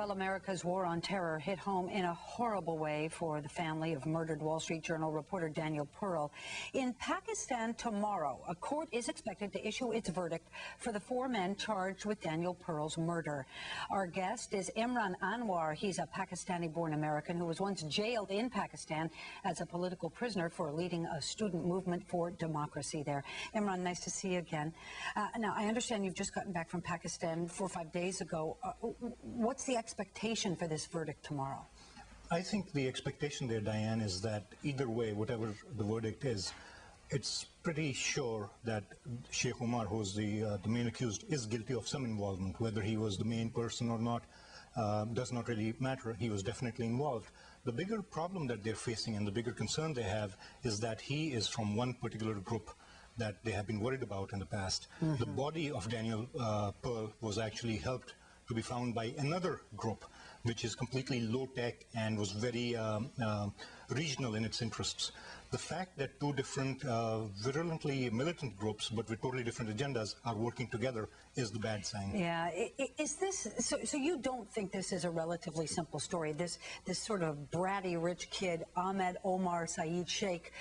Well, America's war on terror hit home in a horrible way for the family of murdered Wall Street Journal reporter Daniel Pearl. In Pakistan tomorrow, a court is expected to issue its verdict for the 4 men charged with Daniel Pearl's murder. Our guest is Imran Anwar. He's a Pakistani-born American who was once jailed in Pakistan as a political prisoner for leading a student movement for democracy there. Imran, nice to see you again. Now, I understand you've just gotten back from Pakistan 4 or 5 days ago. What's the expectation for this verdict tomorrow? I think the expectation there, Diane, is that either way, whatever the verdict is, it's pretty sure that Sheikh Umar, who's the main accused, is guilty of some involvement. Whether he was the main person or not does not really matter. He was definitely involved. The bigger problem that they're facing and the bigger concern they have is that he is from one particular group that they have been worried about in the past. Mm-hmm. The body of Daniel Pearl was actually helped to be found by another group, which is completely low-tech and was very regional in its interests. The fact that 2 different virulently militant groups, but with totally different agendas, are working together is the bad sign. Yeah. Is this, so you don't think this is a relatively simple story? This sort of bratty rich kid, Ahmed Omar Saeed Sheikh,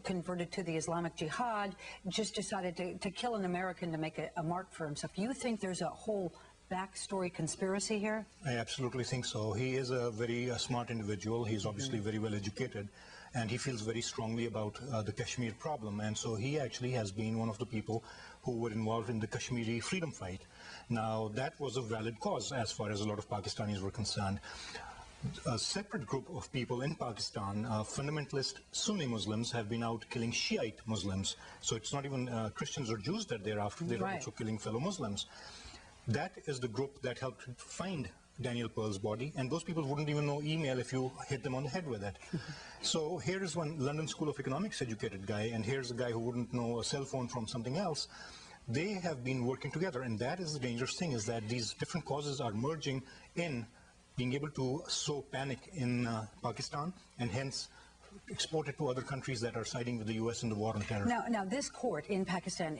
converted to the Islamic Jihad, just decided to kill an American to make a mark for himself. Do you think there's a whole backstory conspiracy here? I absolutely think so. He is a very smart individual. He's obviously very well educated, and he feels very strongly about the Kashmir problem. And so he actually has been one of the people who were involved in the Kashmiri freedom fight. Now, that was a valid cause as far as a lot of Pakistanis were concerned. A separate group of people in Pakistan, fundamentalist Sunni Muslims, have been out killing Shiite Muslims. So it's not even Christians or Jews that they're after, they're also killing fellow Muslims. That is the group that helped find Daniel Pearl's body, and those people wouldn't even know email if you hit them on the head with it. So here is one London School of Economics educated guy, and here's a guy who wouldn't know a cell phone from something else. They have been working together, and that is the dangerous thing, is that these different causes are merging in being able to sow panic in Pakistan, and hence export it to other countries that are siding with the U.S. in the war on terror. Now this court in Pakistan,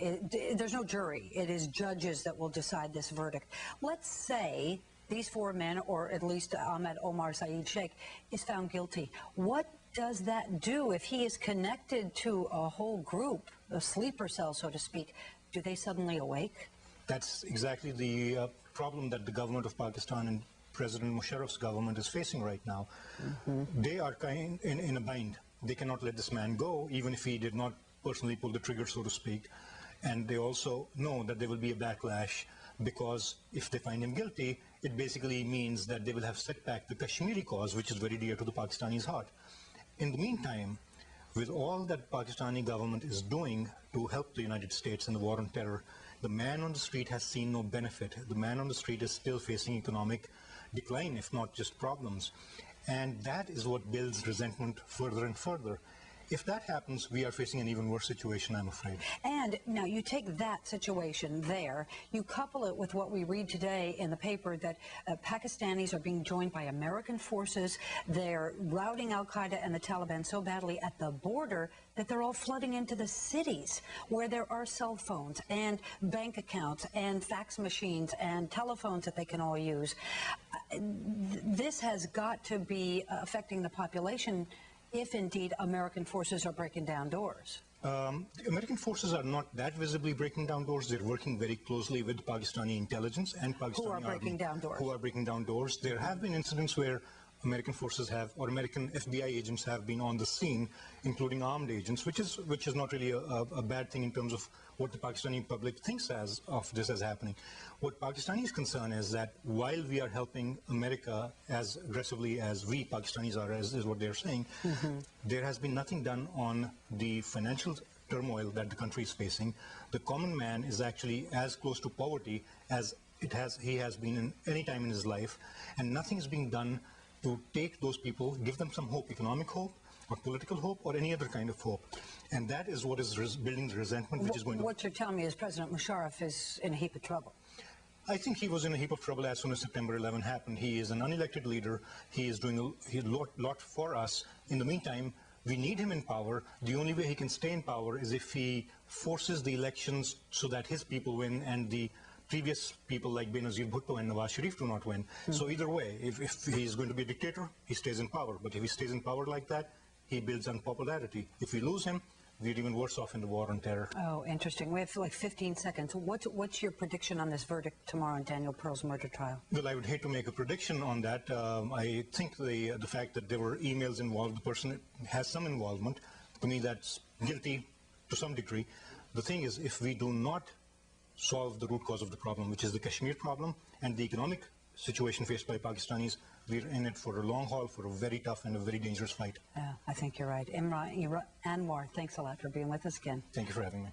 there's no jury. It is judges that will decide this verdict. Let's say these 4 men, or at least Ahmed Omar Saeed Sheikh, is found guilty. What does that do if he is connected to a whole group, a sleeper cell, so to speak? Do they suddenly awake? That's exactly the problem that the government of Pakistan and President Musharraf's government is facing right now. Mm-hmm. They are in a bind. They cannot let this man go, even if he did not personally pull the trigger, so to speak. And they also know that there will be a backlash, because if they find him guilty, it basically means that they will have set back the Kashmiri cause, which is very dear to the Pakistanis' heart. In the meantime, with all that Pakistani government is doing to help the United States in the war on terror, the man on the street has seen no benefit. The man on the street is still facing economic decline, if not just problems. And that is what builds resentment further and further. If that happens, we are facing an even worse situation, I'm afraid. And now you take that situation there, you couple it with what we read today in the paper, that Pakistanis are being joined by American forces. They're routing al-Qaeda and the Taliban so badly at the border that they're all flooding into the cities where there are cell phones and bank accounts and fax machines and telephones that they can all use. This has got to be affecting the population if indeed American forces are breaking down doors. American forces are not that visibly breaking down doors. They're working very closely with Pakistani intelligence and Pakistani Who are breaking down doors. Who are breaking down doors. There have been incidents where American forces have, or American FBI agents have been on the scene, including armed agents, which is not really a bad thing in terms of what the Pakistani public thinks of this as happening. What Pakistani's concern is that while we are helping America as aggressively as we Pakistanis are, as is what they're saying, mm-hmm. there has been nothing done on the financial turmoil that the country is facing. The common man is actually as close to poverty as he has been in any time in his life, and nothing is being done to take those people, give them some hope, economic hope, or political hope, or any other kind of hope. And that is what is building the resentment, which is going to... What you're telling me is President Musharraf is in a heap of trouble. I think he was in a heap of trouble as soon as September 11 happened. He is an unelected leader. He is doing a lot for us. In the meantime, we need him in power. The only way he can stay in power is if he forces the elections so that his people win and the previous people like Benazir Bhutto and Nawaz Sharif do not win. So either way, if he's going to be a dictator, he stays in power. But if he stays in power like that, he builds unpopularity. If we lose him, we're even worse off in the war on terror. Oh, interesting. We have like 15 seconds. What's your prediction on this verdict tomorrow on Daniel Pearl's murder trial? Well, I would hate to make a prediction on that. I think the fact that there were emails involved, the person has some involvement. To me, that's guilty to some degree. The thing is, if we do not solve the root cause of the problem, which is the Kashmir problem and the economic situation faced by Pakistanis, we're in it for a long haul, for a very tough and a very dangerous fight. I think you're right. Anwar, thanks a lot for being with us again. Thank you for having me.